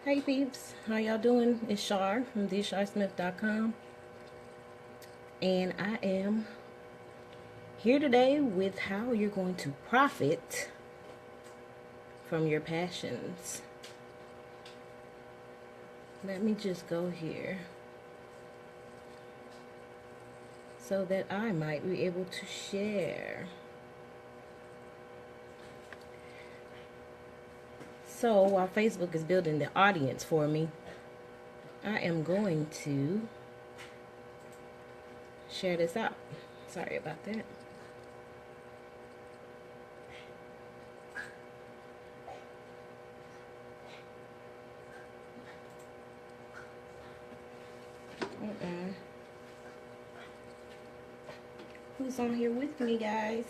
Hey peeps, how y'all doing? It's Shar from thesharsmith.com, and I am here today with how you're going to profit from your passions. Let me just go here so that I might be able to share. So while Facebook is building the audience for me, I am going to share this out. Sorry about that. Who's on here with me, guys?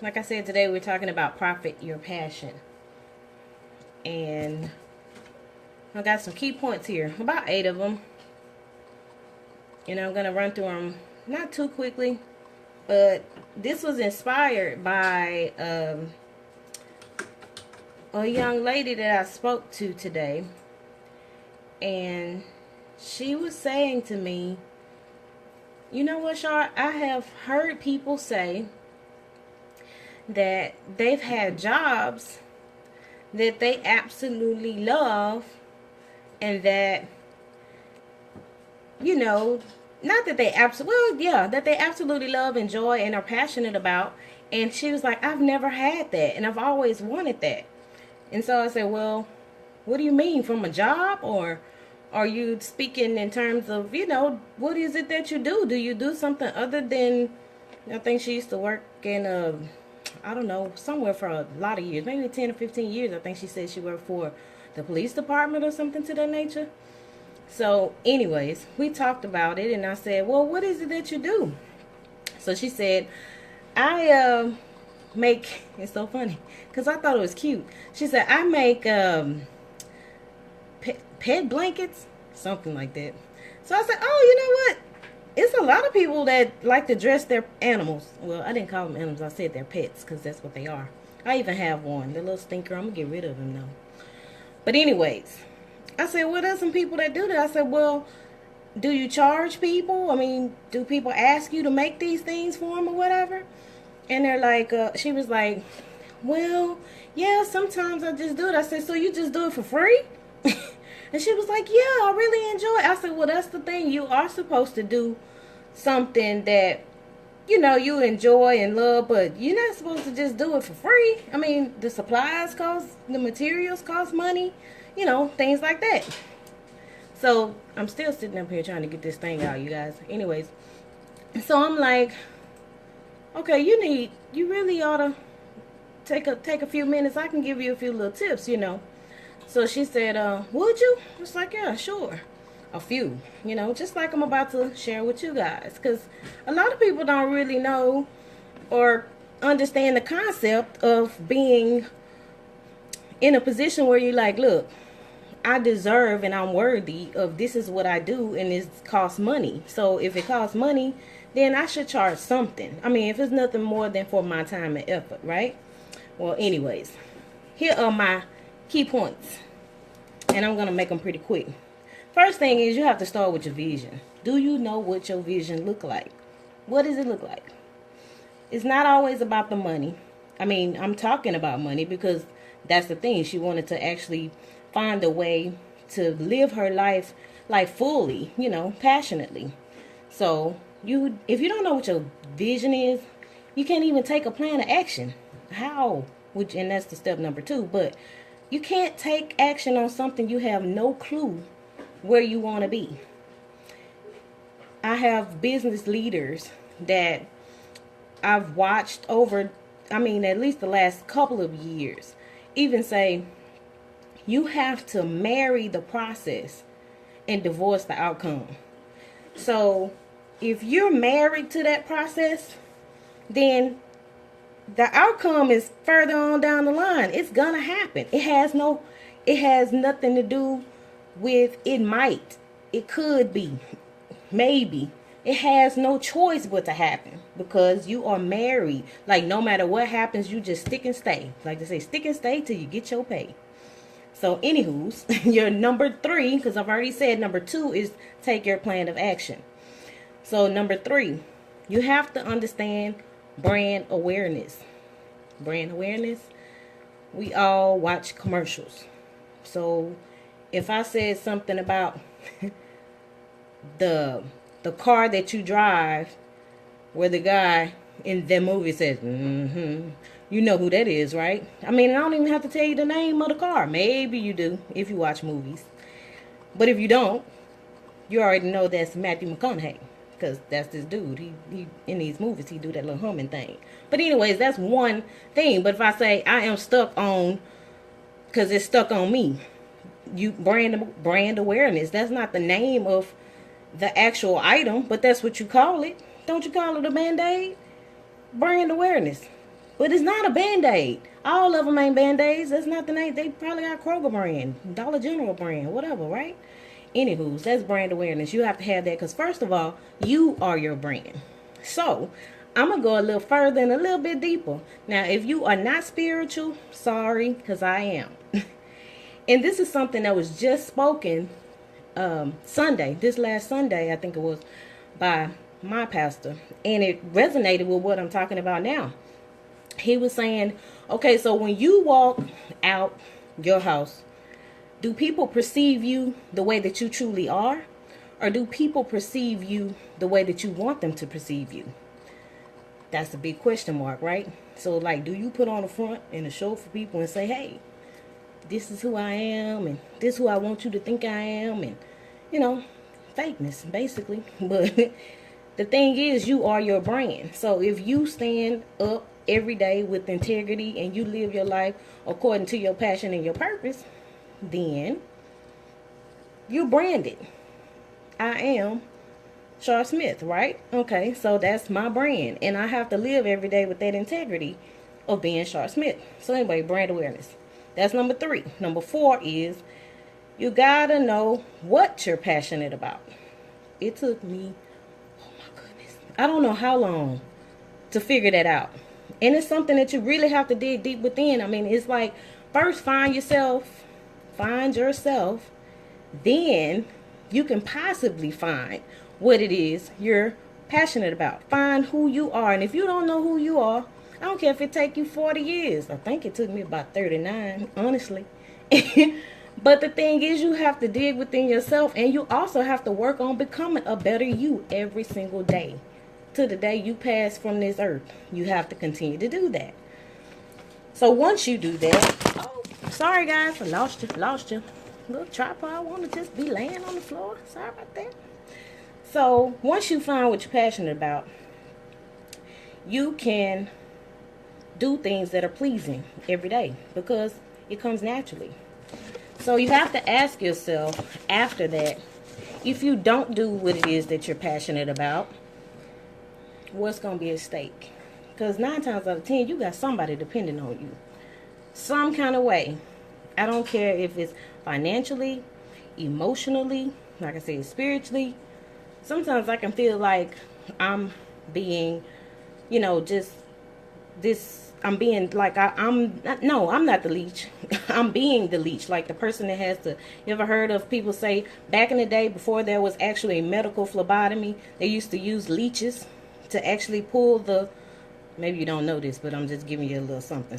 Like I said, today we're talking about profit your passion. And I got some key points here, about 8 of them. And I'm going to run through them not too quickly, but this was inspired by a young lady that I spoke to today. And she was saying to me, you know what, Char? I have heard people say that they've had jobs that they absolutely love, and that, you know, not that they that they absolutely love, enjoy, and are passionate about. And she was like, I've never had that, and I've always wanted that. And so I said, well, what do you mean, from a job, or are you speaking in terms of, what is it that you do? Do you do something other than, I think she used to work in I don't know, somewhere for a lot of years, maybe 10 or 15 years. I think she said she worked for the police department or something to that nature. So anyways, we talked about it, and I said, well, what is it that you do? So she said, I make, it's so funny because I thought it was cute. She said, I make pet blankets, something like that. So I said, oh, you know what? It's a lot of people that like to dress their animals. Well, I didn't call them animals. I said they're pets because that's what they are. I even have one. The little stinker. I'm going to get rid of him now. But anyways, I said, well, there's some people that do that. I said, well, do you charge people? I mean, do people ask you to make these things for them or whatever? And they're like, she was like, well, yeah, sometimes I just do it. I said, so you just do it for free? And she was like, yeah, I really enjoy it. I said, well, that's the thing. You are supposed to do something that, you enjoy and love, but you're not supposed to just do it for free. I mean, the supplies cost, the materials cost money, things like that. So I'm still sitting up here trying to get this thing out, you guys. Anyways, so I'm like, okay, you really ought to take a few minutes. I can give you a few little tips, So she said, would you? I was like, yeah, sure. A few, just like I'm about to share with you guys. Because a lot of people don't really know or understand the concept of being in a position where you're like, look, I deserve and I'm worthy of, this is what I do, and it costs money. So if it costs money, then I should charge something. I mean, if it's nothing more than for my time and effort, right? Well, anyways, here are my key points, and I'm going to make them pretty quick. First thing is, you have to start with your vision. Do you know what your vision look like? What does it look like? It's not always about the money. I mean, I'm talking about money because that's the thing. She wanted to actually find a way to live her life fully, passionately. So if you don't know what your vision is, you can't even take a plan of action. How? And that's the step number 2. But you can't take action on something you have no clue where you want to be. I have business leaders that I've watched over, at least the last couple of years, even say, you have to marry the process and divorce the outcome. So if you're married to that process, then the outcome is further on down the line. It's gonna happen. It has nothing to do with it might. It could be. Maybe. It has no choice but to happen because you are married. Like, no matter what happens, you just stick and stay. Like they say, stick and stay till you get your pay. So, anywho's, your number 3, because I've already said number 2 is take your plan of action. So, number 3, you have to understand brand awareness. Brand awareness. We all watch commercials. So, if I said something about the car that you drive, where the guy in the movie says, you know who that is, right? I mean, I don't even have to tell you the name of the car. Maybe you do if you watch movies. But if you don't, you already know that's Matthew McConaughey. Because that's this dude. He in these movies, he do that little humming thing. But anyways, that's one thing. But if I say, I am stuck on, because it's stuck on me. You brand awareness. That's not the name of the actual item, but that's what you call it. Don't you call it a Band-Aid? Brand awareness. But it's not a Band-Aid. All of them ain't Band-Aids. That's not the name. They probably got Kroger brand, Dollar General brand, whatever, right? Anywho, that's brand awareness. You have to have that because, first of all, you are your brand. So, I'm going to go a little further and a little bit deeper. Now, if you are not spiritual, sorry, because I am. And this is something that was just spoken Sunday, this last Sunday, I think it was, by my pastor. And it resonated with what I'm talking about now. He was saying, okay, so when you walk out your house, do people perceive you the way that you truly are? Or do people perceive you the way that you want them to perceive you? That's a big question mark, right? So, like, do you put on a front and a show for people and say, hey, this is who I am, and this is who I want you to think I am, and, you know, fakeness, basically. But the thing is, you are your brand. So if you stand up every day with integrity and you live your life according to your passion and your purpose, then you're branded. I am Char Smith, right? Okay, so that's my brand. And I have to live every day with that integrity of being Char Smith. So anyway, brand awareness. That's number 3. Number 4 is you gotta know what you're passionate about. It took me, oh my goodness, I don't know how long to figure that out. And it's something that you really have to dig deep within. I mean, it's like, first find yourself, then you can possibly find what it is you're passionate about. Find who you are. And if you don't know who you are, I don't care if it take you 40 years. I think it took me about 39, honestly. But the thing is, you have to dig within yourself, and you also have to work on becoming a better you every single day. To the day you pass from this earth, you have to continue to do that. So once you do that, oh, sorry guys, I lost you. Little tripod want to just be laying on the floor. Sorry about that. So once you find what you're passionate about, you can do things that are pleasing every day because it comes naturally. So you have to ask yourself after that, if you don't do what it is that you're passionate about, what's going to be at stake? Because 9 times out of 10, you got somebody depending on you. Some kind of way. I don't care if it's financially, emotionally, like I said, spiritually. Sometimes I can feel like I'm being, just this. I'm being like I'm not the leech. I'm being the leech, like the person that has to. You ever heard of people say back in the day before there was actually a medical phlebotomy, they used to use leeches to actually pull the. Maybe you don't know this, but I'm just giving you a little something.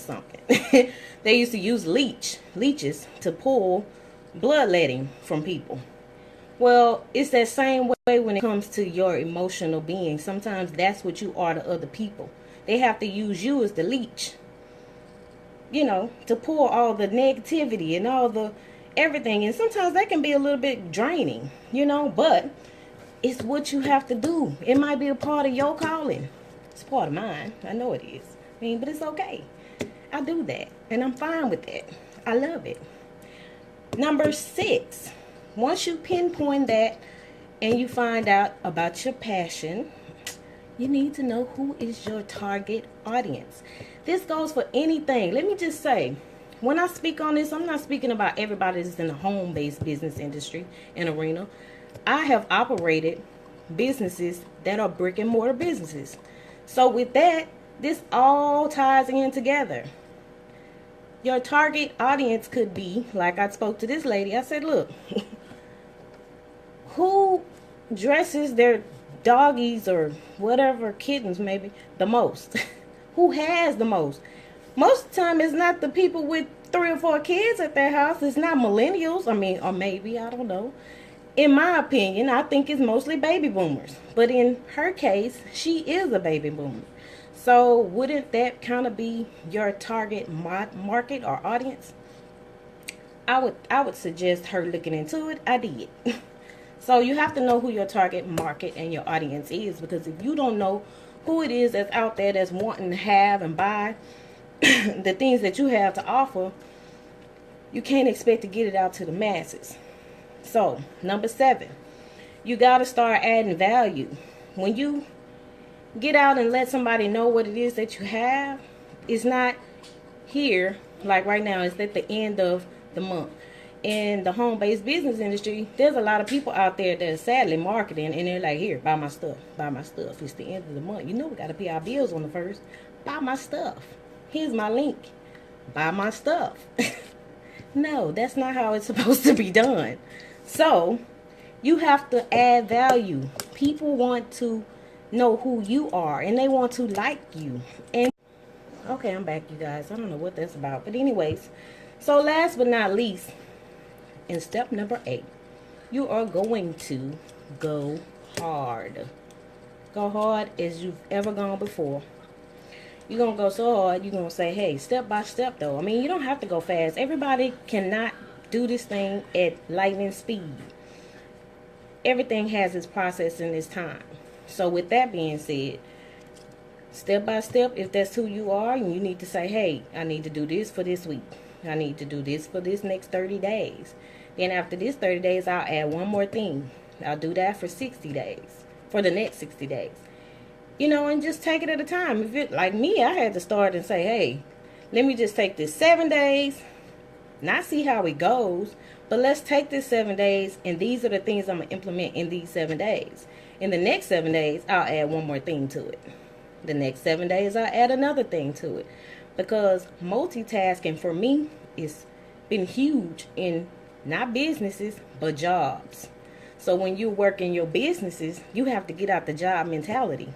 They used to use leeches to pull bloodletting from people. Well, it's that same way when it comes to your emotional being. Sometimes that's what you are to other people. They have to use you as the leech, to pull all the negativity and all the everything. And sometimes that can be a little bit draining, but it's what you have to do. It might be a part of your calling. It's part of mine. I know it is. But it's okay. I do that. And I'm fine with that. I love it. Number 6. Once you pinpoint that and you find out about your passion, you need to know who is your target audience. This goes for anything. Let me just say, when I speak on this, I'm not speaking about everybody that's in the home-based business industry and arena. I have operated businesses that are brick and mortar businesses. So with that, this all ties in together. Your target audience could be, like I spoke to this lady, I said, look, who dresses their doggies or whatever, kittens maybe, the most? Who has the most? Most of the time, it's not the people with 3 or 4 kids at their house. It's not millennials. I mean, or maybe, I don't know. In my opinion, I think it's mostly baby boomers. But in her case, she is a baby boomer. So wouldn't that kind of be your target market or audience? I would suggest her looking into it. I did. So you have to know who your target market and your audience is, because if you don't know who it is that's out there that's wanting to have and buy the things that you have to offer, you can't expect to get it out to the masses. So, number 7, you got to start adding value. When you get out and let somebody know what it is that you have, it's not here, like right now, it's at the end of the month. In the home-based business industry, there's a lot of people out there that are sadly marketing, and they're like, here, buy my stuff, buy my stuff. It's the end of the month. You know we got to pay our bills on the 1st. Buy my stuff. Here's my link. Buy my stuff. No, that's not how it's supposed to be done. So, you have to add value. People want to know who you are, and they want to like you. And okay, I'm back, you guys. I don't know what that's about. But anyways, so last but not least, in step number 8, you are going to go hard. Go hard as you've ever gone before. You're going to go so hard, you're going to say, hey, step by step, though. I mean, you don't have to go fast. Everybody cannot do this thing at lightning speed. Everything has its process and its time. So with that being said, step by step, if that's who you are, and you need to say, hey, I need to do this for this week. I need to do this for this next 30 days. Then after this 30 days, I'll add one more thing. I'll do that for 60 days, for the next 60 days. You know, and just take it at a time. If it, like me, I had to start and say, hey, let me just take this 7 days, not see how it goes, but let's take this 7 days, and these are the things I'm going to implement in these 7 days. In the next 7 days, I'll add one more thing to it. The next 7 days, I'll add another thing to it. Because multitasking for me has been huge in not businesses, but jobs. So when you work in your businesses, you have to get out the job mentality.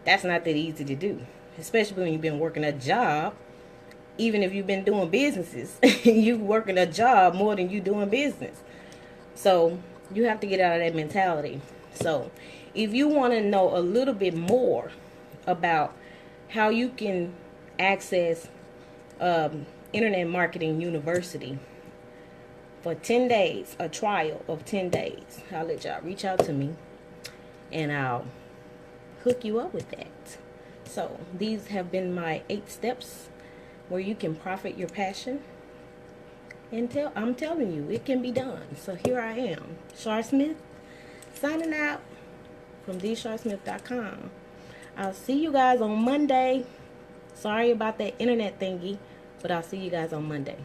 That's not that easy to do, especially when you've been working a job. Even if you've been doing businesses, you working a job more than you doing business. So you have to get out of that mentality. So if you want to know a little bit more about how you can access Internet Marketing University for 10 days, a trial of 10 days, I'll let y'all reach out to me and I'll hook you up with that. So these have been my 8 steps where you can profit your passion. And I'm telling you, it can be done. So here I am, Shar Smith, signing out from thesharsmith.com. I'll see you guys on Monday. Sorry about that internet thingy, but I'll see you guys on Monday.